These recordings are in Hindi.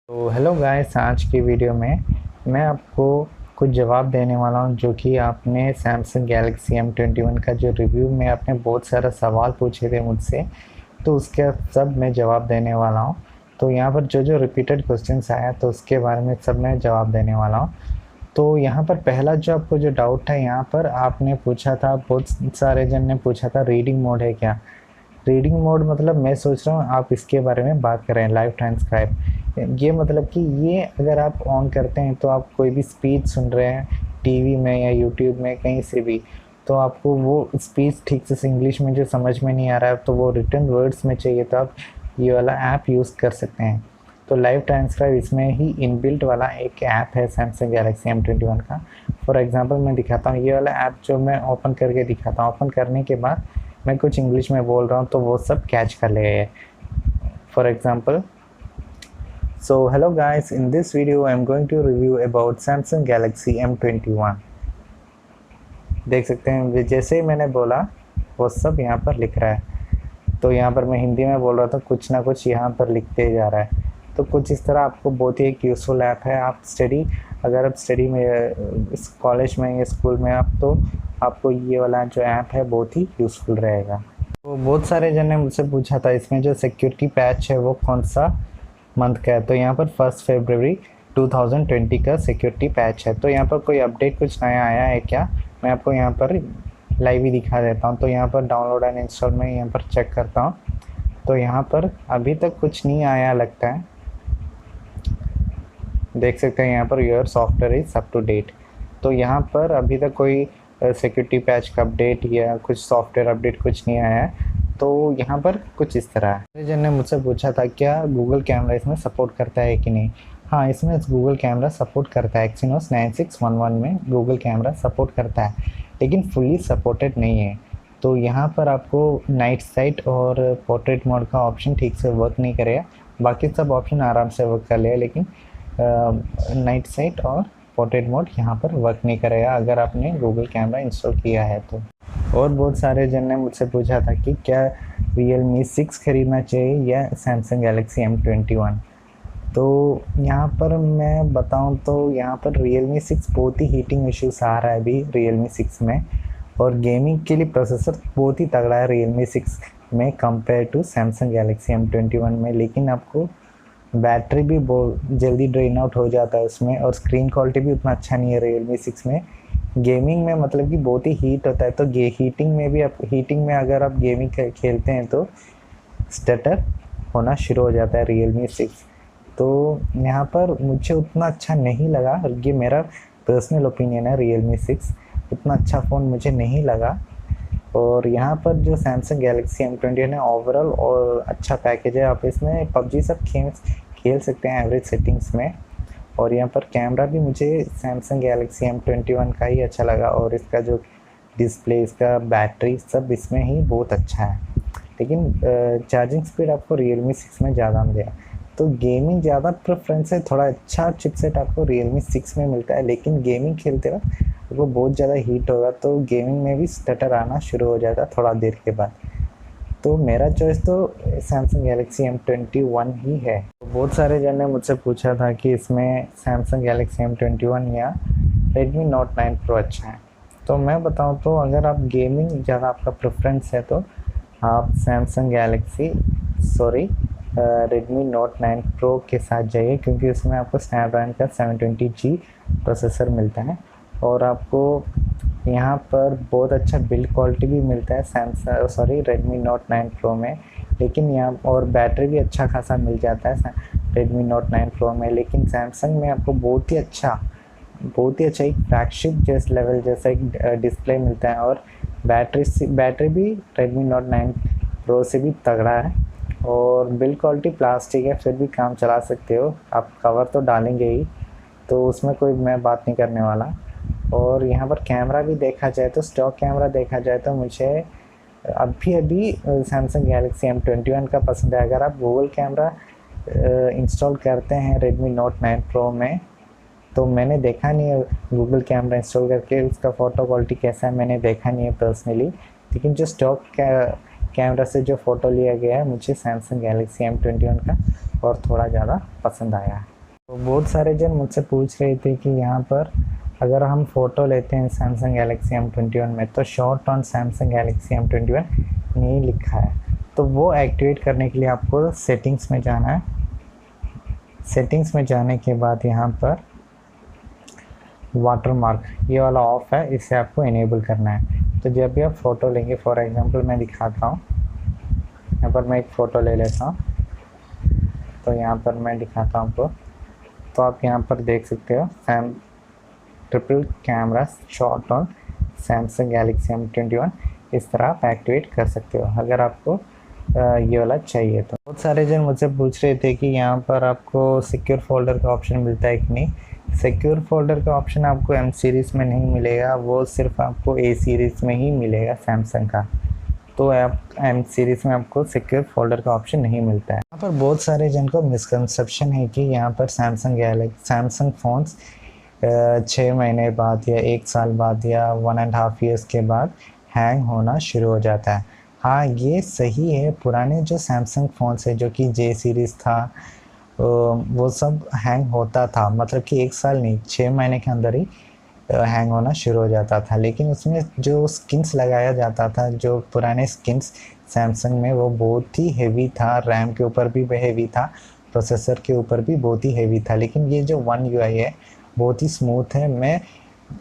तो हेलो गाइस, आज की वीडियो में मैं आपको कुछ जवाब देने वाला हूं जो कि आपने सैमसंग गैलेक्सी M21 का जो रिव्यू में आपने बहुत सारा सवाल पूछे थे मुझसे, तो उसके सब मैं जवाब देने वाला हूं। तो यहाँ पर जो जो रिपीटेड क्वेश्चंस आया तो उसके बारे में सब मैं जवाब देने वाला हूं। तो यहाँ पर पहला जो आपको जो डाउट है, यहाँ पर आपने पूछा था, बहुत सारे जन ने पूछा था, रीडिंग मोड है क्या। रीडिंग मोड मतलब मैं सोच रहा हूँ आप इसके बारे में बात कर रहे हैं, लाइव ट्रांसक्राइब। ये मतलब कि ये अगर आप ऑन करते हैं तो आप कोई भी स्पीच सुन रहे हैं टीवी में या यूट्यूब में कहीं से भी, तो आपको वो स्पीच ठीक से इंग्लिश में जो समझ में नहीं आ रहा है तो वो रिटर्न वर्ड्स में चाहिए, तो आप ये वाला ऐप यूज़ कर सकते हैं। तो लाइव ट्रांसक्राइब इसमें ही इनबिल्ट वाला एक ऐप है सैमसंग गैलेक्सी M21 का। फॉर एग्जांपल मैं दिखाता हूँ, ये वाला ऐप जो मैं ओपन करके दिखाता हूँ, ओपन करने के बाद मैं कुछ इंग्लिश में बोल रहा हूँ तो वो सब कैच कर लेगा। For example, so hello guys, in this video I am going to review about Samsung Galaxy M21। देख सकते हैं जैसे ही मैंने बोला वो सब यहाँ पर लिख रहा है। तो यहाँ पर मैं हिंदी में बोल रहा था, कुछ ना कुछ यहाँ पर लिखते जा रहा है। तो कुछ इस तरह आपको बहुत ही एक यूज़फुल ऐप है। आप अगर आप स्टडी में इस कॉलेज में या स्कूल में आप, तो आपको ये वाला जो ऐप है बहुत ही यूज़फुल रहेगा। तो बहुत सारे जन ने मुझसे पूछा था इसमें जो सिक्योरिटी पैच है वो कौन सा मंथ का है। तो यहाँ पर 1 फरवरी 2020 का सिक्योरिटी पैच है। तो यहाँ पर कोई अपडेट कुछ नया आया है क्या, मैं आपको यहाँ पर लाइव ही दिखा देता हूँ। तो यहाँ पर डाउनलोड एंड इंस्टॉल में यहाँ पर चेक करता हूँ, तो यहाँ पर अभी तक कुछ नहीं आया लगता है। देख सकते हैं यहाँ पर your software is up to date. तो यहाँ पर अभी तक कोई सिक्योरिटी पैच का अपडेट या कुछ सॉफ्टवेयर अपडेट कुछ नहीं आया है। तो यहाँ पर कुछ इस तरह है। जन ने मुझसे पूछा था क्या गूगल कैमरा इसमें सपोर्ट करता है कि नहीं। हाँ, इसमें गूगल कैमरा सपोर्ट करता है। एक्सिनोस 9611 में गूगल कैमरा सपोर्ट करता है, लेकिन फुली सपोर्टेड नहीं है। तो यहाँ पर आपको नाइट साइट और पोर्ट्रेट मोड का ऑप्शन ठीक से वर्क नहीं करेगा। बाकी सब ऑप्शन आराम से वर्क कर लेगा, लेकिन नाइट साइट और पोर्ट्रेट मोड यहाँ पर वर्क नहीं करेगा अगर आपने गूगल कैमरा इंस्टॉल किया है तो। और बहुत सारे जन ने मुझसे पूछा था कि क्या Realme 6 खरीदना चाहिए या सैमसंग गैलेक्सी M21। तो यहाँ पर मैं बताऊँ तो यहाँ पर Realme 6 बहुत ही हीटिंग इश्यूज आ रहा है अभी Realme 6 में, और गेमिंग के लिए प्रोसेसर बहुत ही तगड़ा है Realme 6 में compare to Samsung Galaxy M21 में। लेकिन आपको बैटरी भी बहुत जल्दी ड्रेन आउट हो जाता है उसमें, और स्क्रीन क्वालिटी भी उतना अच्छा नहीं है Realme 6 में। गेमिंग में मतलब कि बहुत ही हीट होता है, तो हीटिंग में अगर आप गेमिंग खेलते हैं तो स्टटर होना शुरू हो जाता है Realme 6। तो यहाँ पर मुझे उतना अच्छा नहीं लगा, ये मेरा पर्सनल ओपिनियन है। Realme 6 उतना अच्छा फ़ोन मुझे नहीं लगा। और यहाँ पर जो सैमसंग गैलेक्सी M21 है ओवरऑल और अच्छा पैकेज है। आप इसमें पबजी सब खेल सकते हैं एवरेज सेटिंग्स में। और यहाँ पर कैमरा भी मुझे सैमसंग गैलेक्सी M21 का ही अच्छा लगा, और इसका जो डिस्प्ले, इसका बैटरी सब इसमें ही बहुत अच्छा है। लेकिन चार्जिंग स्पीड आपको Realme 6 में ज़्यादा मिलेगा। तो गेमिंग ज़्यादा प्रेफरेंस है, थोड़ा अच्छा चिपसेट आपको Realme 6 में मिलता है, लेकिन गेमिंग खेलते वक्त वो बहुत ज़्यादा हीट होगा तो गेमिंग में भी स्टटर आना शुरू हो जाता है थोड़ा देर के बाद। तो मेरा चॉइस तो सैमसंग गैलेक्सी M21 ही है। तो बहुत सारे जन ने मुझसे पूछा था कि इसमें सैमसंग गैलेक्सी M21 या Redmi Note 9 Pro अच्छा है। तो मैं बताऊं तो अगर आप गेमिंग ज़्यादा आपका प्रेफरेंस है तो आप Redmi Note 9 Pro के साथ जाइए, क्योंकि उसमें आपको स्नैपड्रैगन का 720G प्रोसेसर मिलता है, और आपको यहाँ पर बहुत अच्छा बिल्ड क्वालिटी भी मिलता है Redmi Note 9 Pro में। लेकिन यहाँ और बैटरी भी अच्छा खासा मिल जाता है Redmi Note 9 Pro में। लेकिन सैमसंग में आपको बहुत ही अच्छा एक फ्लैगशिप जैसे लेवल जैसा एक डिस्प्ले मिलता है, और बैटरी भी Redmi Note 9 Pro से भी तगड़ा है। और बिल्ड क्वालिटी प्लास्टिक है, फिर भी काम चला सकते हो आप। कवर तो डालेंगे ही, तो उसमें कोई मैं बात नहीं करने वाला। और यहाँ पर कैमरा भी देखा जाए तो, स्टॉक कैमरा देखा जाए तो मुझे अभी सैमसंग गैलेक्सी M21 का पसंद है। अगर आप गूगल कैमरा इंस्टॉल करते हैं Redmi Note 9 Pro में, तो मैंने देखा नहीं है गूगल कैमरा इंस्टॉल करके उसका फ़ोटो क्वालिटी कैसा है, मैंने देखा नहीं है पर्सनली। लेकिन जो स्टॉक कैमरा से जो फ़ोटो लिया गया है, मुझे सैमसंग गैलेक्सी M21 का और थोड़ा ज़्यादा पसंद आया है। तो बहुत सारे जन मुझसे पूछ रहे थे कि यहाँ पर अगर हम फ़ोटो लेते हैं सैमसंग गैलेक्सी M21 में तो shot on Samsung Galaxy M21 नहीं लिखा है। तो वो एक्टिवेट करने के लिए आपको सेटिंग्स में जाना है। सेटिंग्स में जाने के बाद यहाँ पर वाटरमार्क ये वाला ऑफ है, इसे आपको इनेबल करना है। तो जब भी आप फ़ोटो लेंगे, फॉर एग्जांपल मैं दिखाता हूँ, यहाँ पर मैं एक फ़ोटो ले लेता हूँ। तो यहाँ पर मैं दिखाता हूँ आपको। तो आप यहाँ पर देख सकते हो triple camera shot on Samsung Galaxy M21, इस तरह आप एक्टिवेट कर सकते हो अगर आपको ये वाला चाहिए। तो बहुत सारे जन मुझसे पूछ रहे थे कि यहाँ पर आपको सिक्योर फोल्डर का ऑप्शन मिलता है कि नहीं। सिक्योर फोल्डर का ऑप्शन आपको M सीरीज़ में नहीं मिलेगा, वो सिर्फ आपको A सीरीज़ में ही मिलेगा सैमसंग का। तो आप M सीरीज़ में आपको सिक्योर फोल्डर का ऑप्शन नहीं मिलता है। यहाँ पर बहुत सारे जन को मिसकंसेप्शन है कि यहाँ पर सैमसंग फ़ोन्स 6 महीने बाद या 1 साल बाद या 1.5 ईयर्स के बाद हैंग होना शुरू हो जाता है। हाँ, ये सही है। पुराने जो सैमसंग फ़ोन्स है जो कि J सीरीज़ था, वो सब हैंग होता था, मतलब कि 1 साल नहीं 6 महीने के अंदर ही हैंग होना शुरू हो जाता था। लेकिन उसमें जो स्किन्स लगाया जाता था, जो पुराने स्किन्स सैमसंग में, वो बहुत ही हेवी था। रैम के ऊपर भी हेवी था, प्रोसेसर के ऊपर भी बहुत ही हेवी था। लेकिन ये जो One UI है बहुत ही स्मूथ है। मैं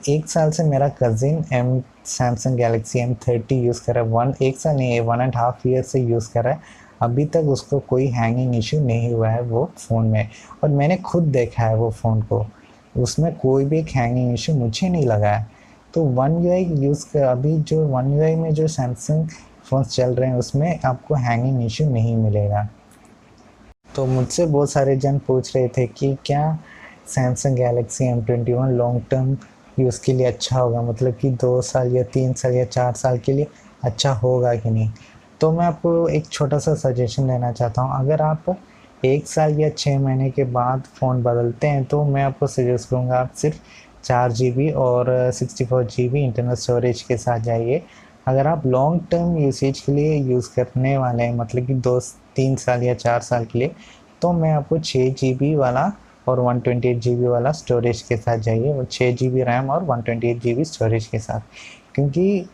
1 साल से मेरा cousin Samsung Galaxy M30 use कर रहा है। 1 साल नहीं है, 1.5 ईयर से यूज़ कर रहा है। अभी तक उसको कोई हैंगिंग इशू नहीं हुआ है वो फ़ोन में, और मैंने खुद देखा है वो फ़ोन को, उसमें कोई भी एक हैंगिंग इशू मुझे नहीं लगा है। तो One UI यूज़ कर, अभी जो One UI में जो सैमसंग फ़ोन्स चल रहे हैं उसमें आपको हैंगिंग इशू नहीं मिलेगा। तो मुझसे बहुत सारे जन पूछ रहे थे कि क्या Samsung Galaxy M21 long term use के लिए अच्छा होगा, मतलब कि 2 साल या 3 साल या 4 साल के लिए अच्छा होगा कि नहीं। तो मैं आपको एक छोटा सा सजेशन देना चाहता हूँ। अगर आप 1 साल या 6 महीने के बाद फ़ोन बदलते हैं तो मैं आपको सजेस्ट करूँगा आप सिर्फ 4 GB और 64 GB इंटरनल स्टोरेज के साथ जाइए। अगर आप लॉन्ग टर्म यूसेज के लिए यूज़ करने वाले हैं, मतलब कि 2-3 साल या 4 साल के लिए, तो मैं आपको 6 GB वाला और 128 GB वाला स्टोरेज के साथ जाइए, और 6 GB रैम और 128 GB स्टोरेज के साथ। क्योंकि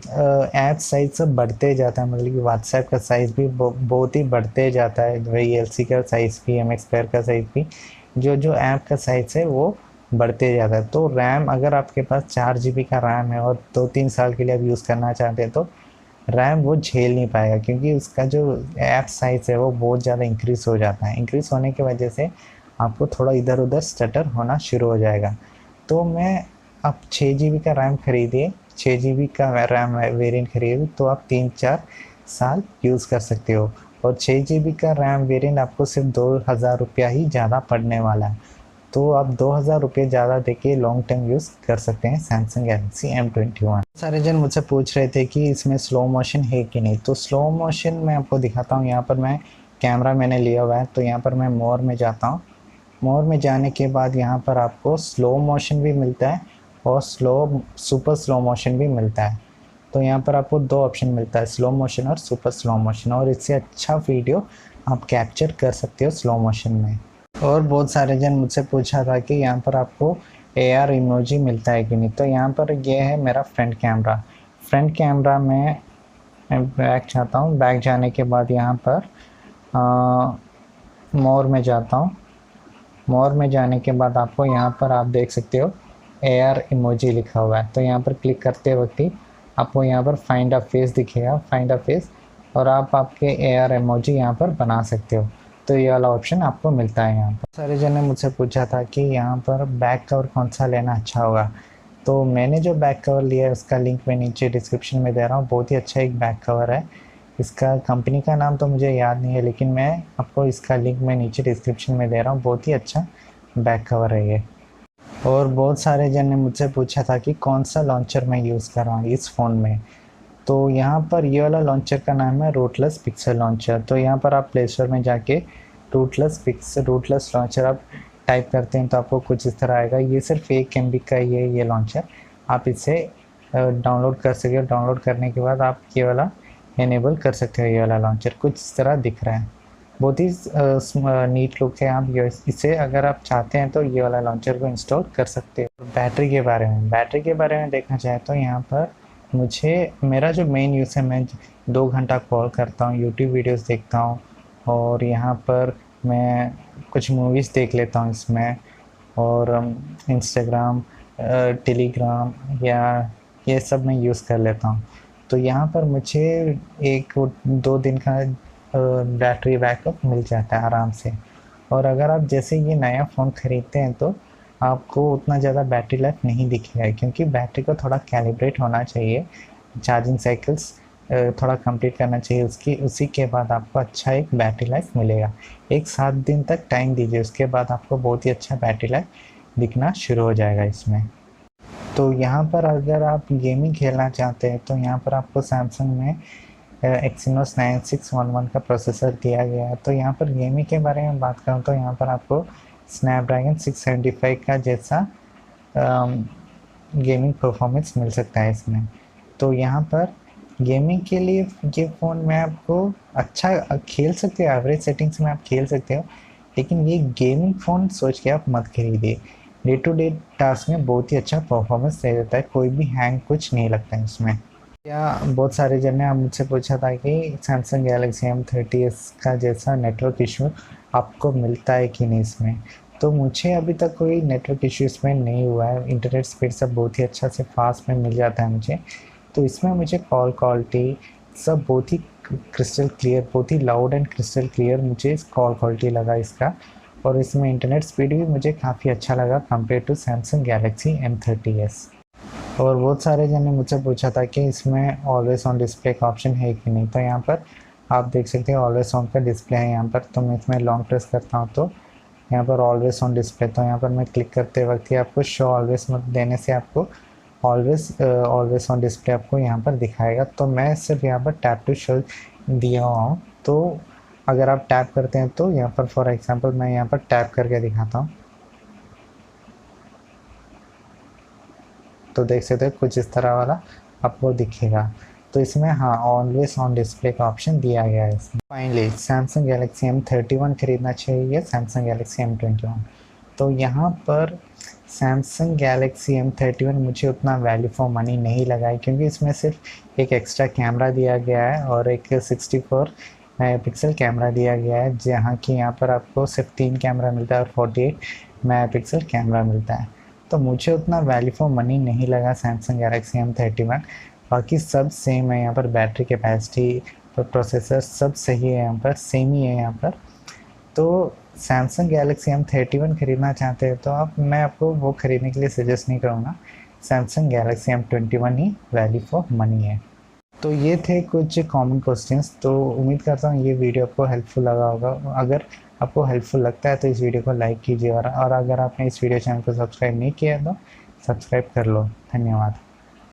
ऐप साइज़ सब बढ़ते जाता है, मतलब कि व्हाट्सएप का साइज़ भी बहुत ही बढ़ते जाता है, VLC का साइज़ भी, MX Player का साइज़ भी, जो ऐप का साइज़ है वो बढ़ते जाता है। तो रैम, अगर आपके पास 4 GB का रैम है और 2-3 साल के लिए आप यूज़ करना चाहते हैं तो रैम वो झेल नहीं पाएगा, क्योंकि उसका जो ऐप साइज़ है वो बहुत ज़्यादा इंक्रीज़ हो जाता है। इंक्रीज़ होने की वजह से आपको थोड़ा इधर उधर स्टटर होना शुरू हो जाएगा। तो मैं आप 6 GB का रैम खरीदिए, 6 GB का रैम वेरिएंट खरीदिए, तो आप 3-4 साल यूज़ कर सकते हो। और 6 GB का रैम वेरिएंट आपको सिर्फ 2000 रुपया ही ज़्यादा पड़ने वाला है। तो आप 2000 रुपये ज़्यादा देके लॉन्ग टर्म यूज़ कर सकते हैं सैमसंग गैलेक्सी M21। सारे जन मुझसे पूछ रहे थे कि इसमें स्लो मोशन है कि नहीं। तो स्लो मोशन मैं आपको दिखाता हूँ। यहाँ पर मैं कैमरा मैंने लिया हुआ है, तो यहाँ पर मैं मोर में जाता हूँ। मोर में जाने के बाद यहाँ पर आपको स्लो मोशन भी मिलता है और सुपर स्लो मोशन भी मिलता है। तो यहाँ पर आपको 2 ऑप्शन मिलता है, स्लो मोशन और सुपर स्लो मोशन, और इससे अच्छा वीडियो आप कैप्चर कर सकते हो स्लो मोशन में। और बहुत सारे जन मुझसे पूछा था कि यहाँ पर आपको AR इमोजी मिलता है कि नहीं। तो यहाँ पर ये है मेरा फ्रंट कैमरा। फ्रंट कैमरा में मैं बैक जाता हूँ। बैक जाने के बाद यहाँ पर मोर में जाता हूँ। मोर में जाने के बाद आपको यहाँ पर आप देख सकते हो AR इमोजी लिखा हुआ है। तो यहाँ पर क्लिक करते वक्त ही आपको यहाँ पर फाइंड अ फेस दिखेगा, फाइंड अ फेस, और आप आपके AR इमोजी यहाँ पर बना सकते हो। तो ये वाला ऑप्शन आपको मिलता है यहाँ पर। सारे जन ने मुझसे पूछा था कि यहाँ पर बैक कवर कौन सा लेना अच्छा होगा। तो मैंने जो बैक कवर लिया है उसका लिंक मैं नीचे डिस्क्रिप्शन में दे रहा हूँ। बहुत ही अच्छा एक बैक कवर है। इसका कंपनी का नाम तो मुझे याद नहीं है, लेकिन मैं आपको इसका लिंक मैं नीचे डिस्क्रिप्शन में दे रहा हूँ। बहुत ही अच्छा बैक कवर है ये। और बहुत सारे जन ने मुझसे पूछा था कि कौन सा लॉन्चर मैं यूज़ कर रहा हूँ इस फ़ोन में। तो यहाँ पर ये वाला लॉन्चर का नाम है रूटलेस पिक्सल लॉन्चर। तो यहाँ पर आप प्ले स्टोर में जाके रूटलेस लॉन्चर आप टाइप करते हैं तो आपको कुछ इस तरह आएगा। ये सिर्फ 1 MB का ही है ये लॉन्चर। आप इसे डाउनलोड कर सकते हो। डाउनलोड करने के बाद आप ये वाला इनेबल कर सकते हो। ये वाला लॉन्चर कुछ इस तरह दिख रहा है। बहुत ही नीट लुक है। आप इसे अगर आप चाहते हैं तो ये वाला लॉन्चर को इंस्टॉल कर सकते हो। बैटरी के बारे में देखना चाहे तो यहाँ पर मुझे मेरा जो मेन यूज़ है, मैं 2 घंटा कॉल करता हूँ, यूट्यूब वीडियोस देखता हूँ, और यहाँ पर मैं कुछ मूवीज़ देख लेता हूँ इसमें, और इंस्टाग्राम, टेलीग्राम या ये सब मैं यूज़ कर लेता हूँ। तो यहाँ पर मुझे 1-2 दिन का बैटरी बैकअप मिल जाता है आराम से। और अगर आप जैसे ये नया फ़ोन ख़रीदते हैं तो आपको उतना ज़्यादा बैटरी लाइफ नहीं दिखेगा, क्योंकि बैटरी को थोड़ा कैलिब्रेट होना चाहिए, चार्जिंग साइकिल्स थोड़ा कंप्लीट करना चाहिए उसकी, उसी के बाद आपको अच्छा एक बैटरी लाइफ मिलेगा। 7 दिन तक टाइम दीजिए, उसके बाद आपको बहुत ही अच्छा बैटरी लाइफ दिखना शुरू हो जाएगा इसमें। तो यहाँ पर अगर आप गेमिंग खेलना चाहते हैं तो यहाँ पर आपको सैमसंग में एक्सिनोस 9611 का प्रोसेसर दिया गया है। तो यहाँ पर गेमिंग के बारे में बात करूँ तो यहाँ पर आपको स्नैपड्रैगन 675 का जैसा गेमिंग परफॉर्मेंस मिल सकता है इसमें। तो यहाँ पर गेमिंग के लिए ये फ़ोन में आपको अच्छा खेल सकते हो, एवरेज सेटिंग्स में आप खेल सकते हो, लेकिन ये गेमिंग फ़ोन सोच के आप मत खरीदिए। डे टू डे टास्क में बहुत ही अच्छा परफॉर्मेंस दे देता है, कोई भी हैंग कुछ नहीं लगता है इसमें। या बहुत सारे जन ने आप मुझसे पूछा था कि सैमसंग गैलेक्सी M30s का जैसा नेटवर्क इशू आपको मिलता है कि नहीं इसमें। तो मुझे अभी तक कोई नेटवर्क इशू इसमें नहीं हुआ है, इंटरनेट स्पीड सब बहुत ही अच्छा से फास्ट में मिल जाता है मुझे। तो इसमें मुझे कॉल क्वालिटी सब बहुत ही क्रिस्टल क्लियर, बहुत ही लाउड एंड क्रिस्टल क्लियर मुझे कॉल क्वालिटी लगा इसका, और इसमें इंटरनेट स्पीड भी मुझे काफ़ी अच्छा लगा compare to Samsung Galaxy M30s। और बहुत सारे जन ने मुझसे पूछा था कि इसमें ऑलवेज ऑन डिस्प्ले का ऑप्शन है कि नहीं। तो यहाँ पर आप देख सकते हैं ऑलवेज ऑन का डिस्प्ले है यहाँ पर। तो मैं इसमें लॉन्ग प्रेस करता हूँ तो यहाँ पर ऑलवेज ऑन डिस्प्ले, तो यहाँ पर मैं क्लिक करते वक्त ही आपको शो ऑलवेज मत देने से आपको ऑलवेज ऑन डिस्प्ले आपको यहाँ पर दिखाएगा। तो मैं सिर्फ यहाँ पर टैप टू शो दिया हुआ हूँ। तो अगर आप टैप करते हैं तो यहाँ पर फॉर एग्जांपल मैं यहाँ पर टैप करके दिखाता हूँ, तो देख सकते हो कुछ इस तरह वाला आपको दिखेगा। तो इसमें हाँ ऑलवेज ऑन डिस्प्ले का ऑप्शन दिया गया है इसमें। फाइनली सैमसंग गैलेक्सी M31 खरीदना चाहिए सैमसंग गैलेक्सी M21। तो यहाँ पर सैमसंग गैलेक्सी M31 मुझे उतना वैल्यू फॉर मनी नहीं लगा है, क्योंकि इसमें सिर्फ एक एक्स्ट्रा कैमरा दिया गया है और एक 64 मेगापिक्सल कैमरा दिया गया है, जहाँ कि यहाँ पर आपको सिर्फ 3 कैमरा मिलता है और 48 मेगापिक्सल कैमरा मिलता है। तो मुझे उतना वैल्यू फॉर मनी नहीं लगा सैमसंग गैलेक्सी M31। बाकी सब सेम है यहाँ पर, बैटरी कैपेसिटी, प्रोसेसर सब सही है यहाँ पर, सेम ही है यहाँ पर। तो सैमसंग गैलेक्सी M31 खरीदना चाहते हैं तो मैं आपको वो खरीदने के लिए सजेस्ट नहीं करूँगा, Samsung Galaxy M21 he value for money है। तो ये थे कुछ कॉमन क्वेश्चंस। तो उम्मीद करता हूँ ये वीडियो आपको हेल्पफुल लगा होगा। अगर आपको हेल्पफुल लगता है तो इस वीडियो को लाइक कीजिए, और अगर आपने इस वीडियो चैनल को सब्सक्राइब नहीं किया है तो सब्सक्राइब कर लो। धन्यवाद।